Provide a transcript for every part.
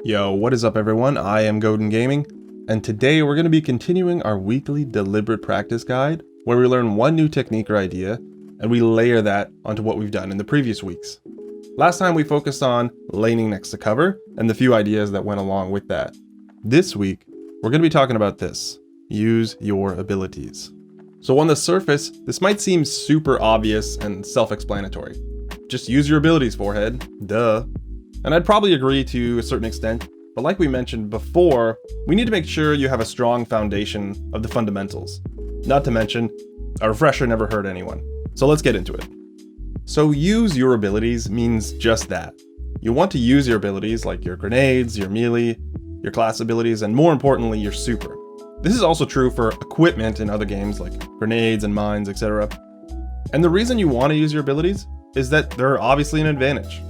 Yo, what is up everyone? I am Godin Gaming, and today we're going to be continuing our weekly deliberate practice guide, where we learn one new technique or idea, and we layer that onto what we've done in the previous weeks. Last time we focused on laning next to cover, and the few ideas that went along with that. This week, we're going to be talking about this: use your abilities. So on the surface, this might seem super obvious and self-explanatory. Just use your abilities, forehead, duh. And I'd probably agree to a certain extent, but like we mentioned before, we need to make sure you have a strong foundation of the fundamentals. Not to mention, a refresher never hurt anyone. So let's get into it. So use your abilities means just that. You want to use your abilities like your grenades, your melee, your class abilities, and more importantly, your super. This is also true for equipment in other games like grenades and mines, etc. And the reason you want to use your abilities is that they're obviously an advantage.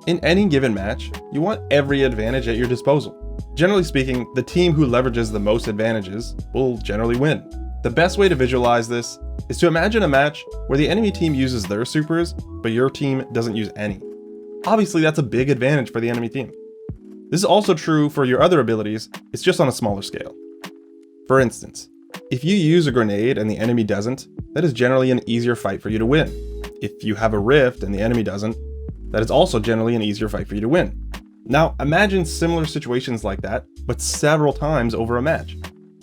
In any given match, you want every advantage at your disposal. Generally speaking, the team who leverages the most advantages will generally win. The best way to visualize this is to imagine a match where the enemy team uses their supers, but your team doesn't use any. Obviously, that's a big advantage for the enemy team. This is also true for your other abilities, it's just on a smaller scale. For instance, if you use a grenade and the enemy doesn't, that is generally an easier fight for you to win. If you have a rift and the enemy doesn't, that is also generally an easier fight for you to win. Now, imagine similar situations like that, but several times over a match.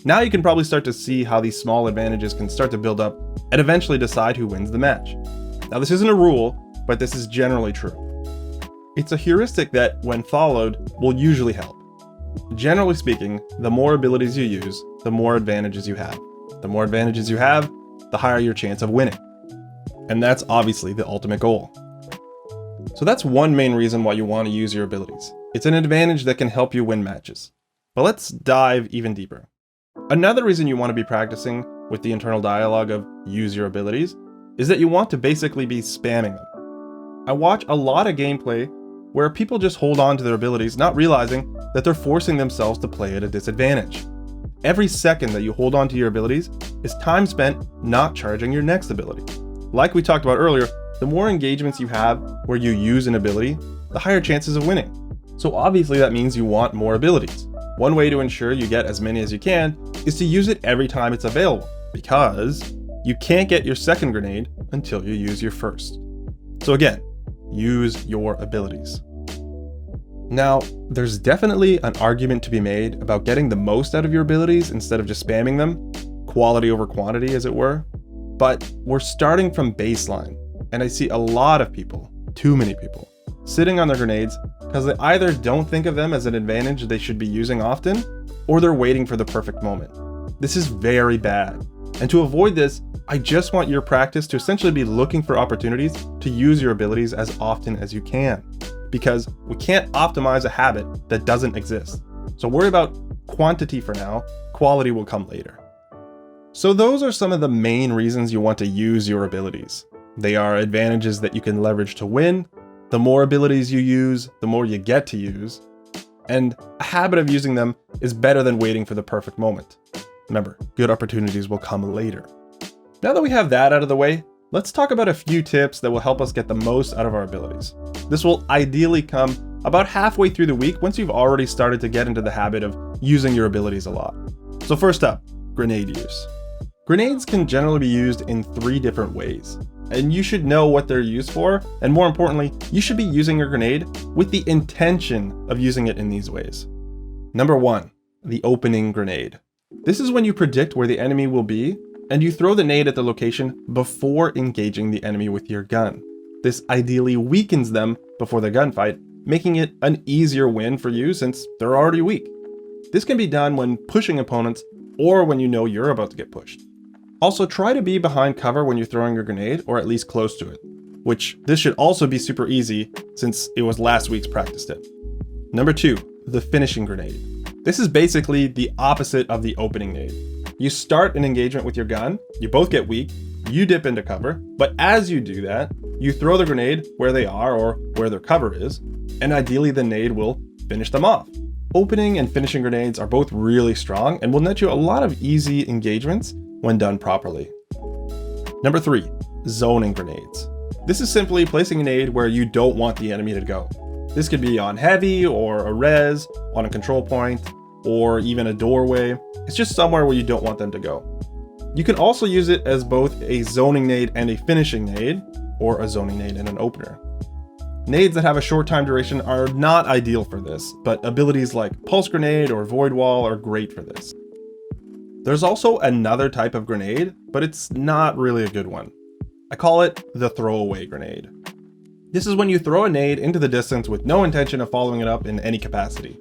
Now you can probably start to see how these small advantages can start to build up and eventually decide who wins the match. Now, this isn't a rule, but this is generally true. It's a heuristic that, when followed, will usually help. Generally speaking, the more abilities you use, the more advantages you have. The more advantages you have, the higher your chance of winning. And that's obviously the ultimate goal. So that's one main reason why you want to use your abilities. It's an advantage that can help you win matches. But let's dive even deeper. Another reason you want to be practicing with the internal dialogue of use your abilities is that you want to basically be spamming them. I watch a lot of gameplay where people just hold on to their abilities, not realizing that they're forcing themselves to play at a disadvantage. Every second that you hold on to your abilities is time spent not charging your next ability. Like we talked about earlier, the more engagements you have where you use an ability, the higher chances of winning. So obviously that means you want more abilities. One way to ensure you get as many as you can is to use it every time it's available, because you can't get your second grenade until you use your first. So again, use your abilities. Now, there's definitely an argument to be made about getting the most out of your abilities instead of just spamming them, quality over quantity as it were, but we're starting from baseline. And I see a lot of people, too many people, sitting on their grenades because they either don't think of them as an advantage they should be using often, or they're waiting for the perfect moment. This is very bad. And to avoid this, I just want your practice to essentially be looking for opportunities to use your abilities as often as you can, because we can't optimize a habit that doesn't exist. So worry about quantity for now, quality will come later. So those are some of the main reasons you want to use your abilities. They are advantages that you can leverage to win. The more abilities you use, the more you get to use. And a habit of using them is better than waiting for the perfect moment. Remember, good opportunities will come later. Now that we have that out of the way, let's talk about a few tips that will help us get the most out of our abilities. This will ideally come about halfway through the week once you've already started to get into the habit of using your abilities a lot. So first up, grenade use. Grenades can generally be used in 3 different ways, and you should know what they're used for, and more importantly, you should be using your grenade with the intention of using it in these ways. Number 1, the opening grenade. This is when you predict where the enemy will be, and you throw the nade at the location before engaging the enemy with your gun. This ideally weakens them before the gunfight, making it an easier win for you since they're already weak. This can be done when pushing opponents or when you know you're about to get pushed. Also, try to be behind cover when you're throwing your grenade, or at least close to it, which this should also be super easy since it was last week's practice tip. Number 2, the finishing grenade. This is basically the opposite of the opening nade. You start an engagement with your gun, you both get weak, you dip into cover, but as you do that, you throw the grenade where they are or where their cover is, and ideally the nade will finish them off. Opening and finishing grenades are both really strong and will net you a lot of easy engagements when done properly. Number 3, zoning grenades. This is simply placing a nade where you don't want the enemy to go. This could be on heavy or a res, on a control point, or even a doorway. It's just somewhere where you don't want them to go. You can also use it as both a zoning nade and a finishing nade, or a zoning nade and an opener. Nades that have a short time duration are not ideal for this, but abilities like Pulse Grenade or Void Wall are great for this. There's also another type of grenade, but it's not really a good one. I call it the throwaway grenade. This is when you throw a nade into the distance with no intention of following it up in any capacity.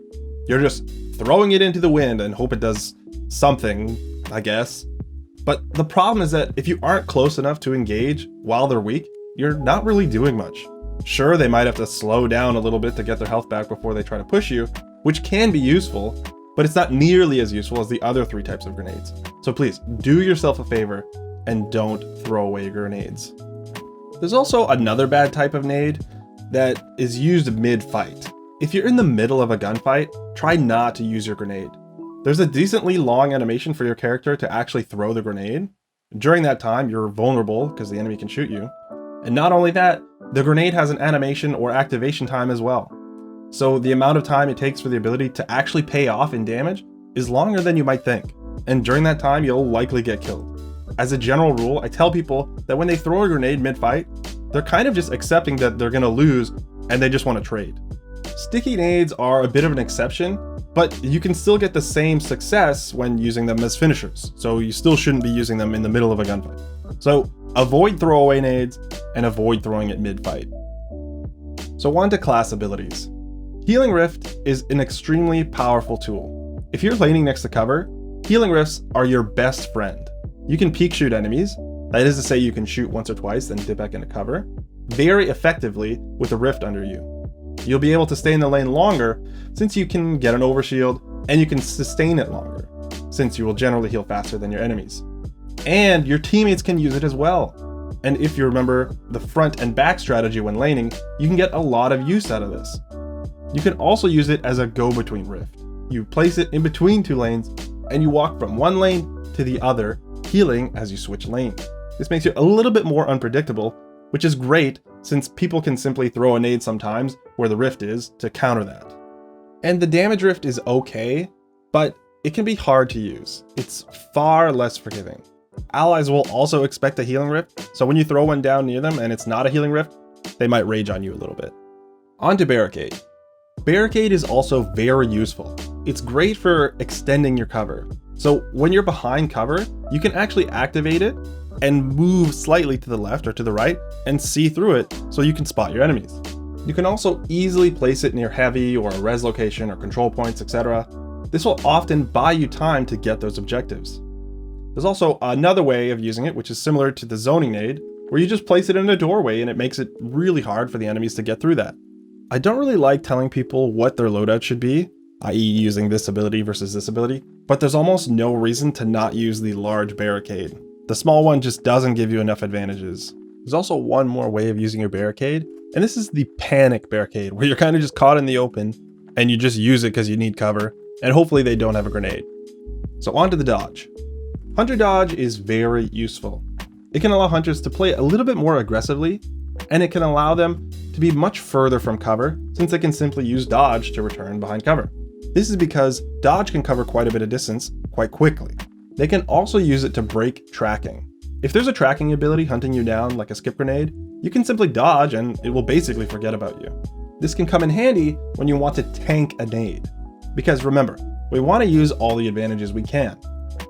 You're just throwing it into the wind and hope it does something, I guess. But the problem is that if you aren't close enough to engage while they're weak, you're not really doing much. Sure, they might have to slow down a little bit to get their health back before they try to push you, which can be useful, but it's not nearly as useful as the other 3 types of grenades. So please, do yourself a favor and don't throw away your grenades. There's also another bad type of nade that is used mid-fight. If you're in the middle of a gunfight, try not to use your grenade. There's a decently long animation for your character to actually throw the grenade. During that time, you're vulnerable because the enemy can shoot you. And not only that, the grenade has an animation or activation time as well. So the amount of time it takes for the ability to actually pay off in damage is longer than you might think. And during that time, you'll likely get killed. As a general rule, I tell people that when they throw a grenade mid-fight, they're kind of just accepting that they're gonna lose and they just want to trade. Sticky nades are a bit of an exception, but you can still get the same success when using them as finishers. So you still shouldn't be using them in the middle of a gunfight. So avoid throwaway nades and avoid throwing it mid-fight. So on to class abilities. Healing Rift is an extremely powerful tool. If you're laning next to cover, Healing Rifts are your best friend. You can peek shoot enemies, that is to say you can shoot once or twice then dip back into cover, very effectively with a rift under you. You'll be able to stay in the lane longer since you can get an overshield, and you can sustain it longer since you will generally heal faster than your enemies. And your teammates can use it as well. And if you remember the front and back strategy when laning, you can get a lot of use out of this. You can also use it as a go-between rift. You place it in between 2 lanes, and you walk from one lane to the other, healing as you switch lanes. This makes you a little bit more unpredictable, which is great since people can simply throw a nade sometimes where the rift is to counter that. And the damage rift is okay, but it can be hard to use. It's far less forgiving. Allies will also expect a healing rift, so when you throw one down near them and it's not a healing rift, they might rage on you a little bit. On to Barricade. Barricade is also very useful. It's great for extending your cover. So when you're behind cover, you can actually activate it and move slightly to the left or to the right and see through it so you can spot your enemies. You can also easily place it near heavy or a res location or control points, etc. This will often buy you time to get those objectives. There's also another way of using it, which is similar to the zoning nade, where you just place it in a doorway and it makes it really hard for the enemies to get through that. I don't really like telling people what their loadout should be, i.e. using this ability versus this ability, but there's almost no reason to not use the large barricade. The small one just doesn't give you enough advantages. There's also one more way of using your barricade, and this is the panic barricade, where you're kind of just caught in the open and you just use it because you need cover, and hopefully they don't have a grenade. So on to the dodge. Hunter dodge is very useful. It can allow hunters to play a little bit more aggressively, and it can allow them to be much further from cover since they can simply use dodge to return behind cover. This is because dodge can cover quite a bit of distance quite quickly. They can also use it to break tracking. If there's a tracking ability hunting you down like a skip grenade, you can simply dodge and it will basically forget about you. This can come in handy when you want to tank a nade. Because remember, we want to use all the advantages we can.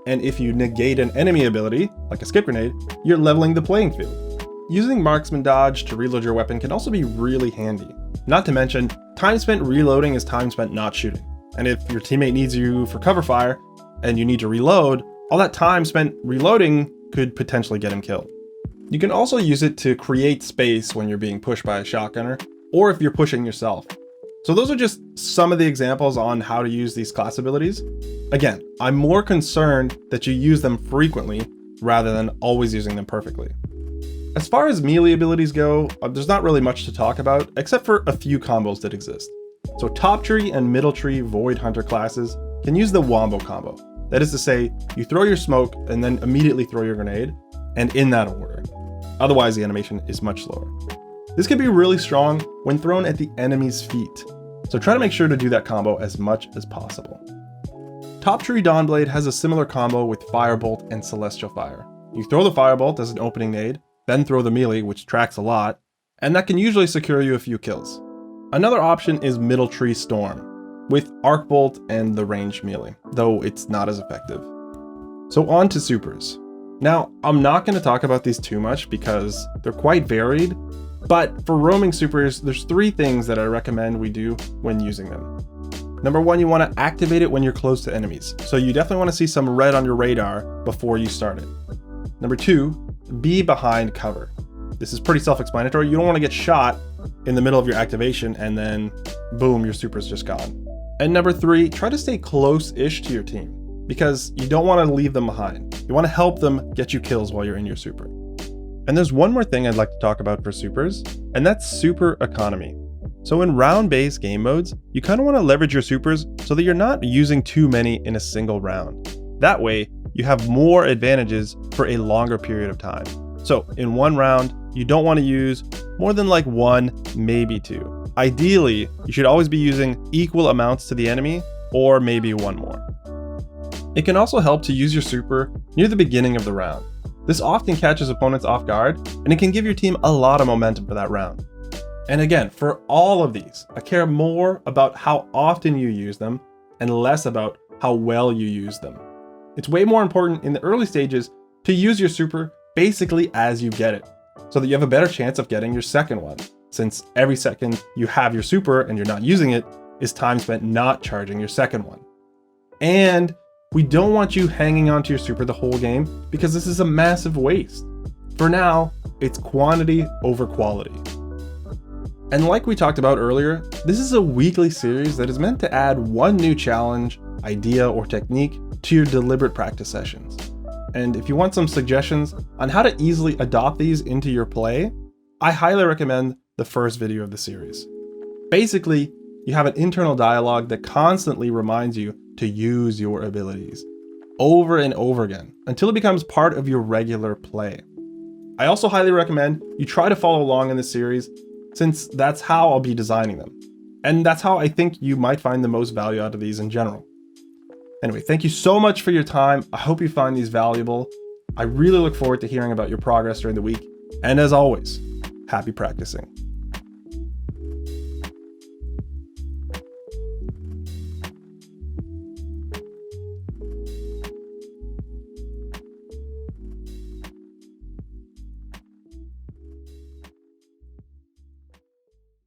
And if you negate an enemy ability, like a skip grenade, you're leveling the playing field. Using marksman dodge to reload your weapon can also be really handy. Not to mention, time spent reloading is time spent not shooting. And if your teammate needs you for cover fire and you need to reload, all that time spent reloading could potentially get him killed. You can also use it to create space when you're being pushed by a shotgunner, or if you're pushing yourself. So those are just some of the examples on how to use these class abilities. Again, I'm more concerned that you use them frequently rather than always using them perfectly. As far as melee abilities go, there's not really much to talk about, except for a few combos that exist. So top tree and middle tree Void Hunter classes can use the Wombo combo. That is to say, you throw your smoke and then immediately throw your grenade, and in that order. Otherwise, the animation is much slower. This can be really strong when thrown at the enemy's feet, so try to make sure to do that combo as much as possible. Top Tree Dawnblade has a similar combo with Firebolt and Celestial Fire. You throw the Firebolt as an opening nade, then throw the melee, which tracks a lot, and that can usually secure you a few kills. Another option is Middle Tree Storm, with Arc Bolt and the ranged melee, though it's not as effective. So on to supers. Now, I'm not going to talk about these too much because they're quite varied, but for roaming supers, there's 3 things that I recommend we do when using them. Number 1, you want to activate it when you're close to enemies, so you definitely want to see some red on your radar before you start it. Number 2, be behind cover. This is pretty self-explanatory. You don't want to get shot in the middle of your activation and then boom, your super's just gone. And number 3, try to stay close-ish to your team because you don't want to leave them behind. You want to help them get you kills while you're in your super. And there's one more thing I'd like to talk about for supers, and that's super economy. So in round-based game modes, you kind of want to leverage your supers so that you're not using too many in a single round. That way, you have more advantages for a longer period of time. So in one round, you don't want to use more than like 1, maybe 2. Ideally, you should always be using equal amounts to the enemy, or maybe 1 more. It can also help to use your super near the beginning of the round. This often catches opponents off guard, and it can give your team a lot of momentum for that round. And again, for all of these, I care more about how often you use them and less about how well you use them. It's way more important in the early stages to use your super basically as you get it, so that you have a better chance of getting your second one, since every second you have your super and you're not using it is time spent not charging your second one. And we don't want you hanging onto your super the whole game because this is a massive waste. For now, it's quantity over quality. And like we talked about earlier, this is a weekly series that is meant to add 1 new challenge, idea, or technique to your deliberate practice sessions. And if you want some suggestions on how to easily adopt these into your play, I highly recommend the first video of the series. Basically, you have an internal dialogue that constantly reminds you to use your abilities over and over again until it becomes part of your regular play. I also highly recommend you try to follow along in this series, since that's how I'll be designing them. And that's how I think you might find the most value out of these in general. Anyway, thank you so much for your time. I hope you find these valuable. I really look forward to hearing about your progress during the week. And as always, happy practicing.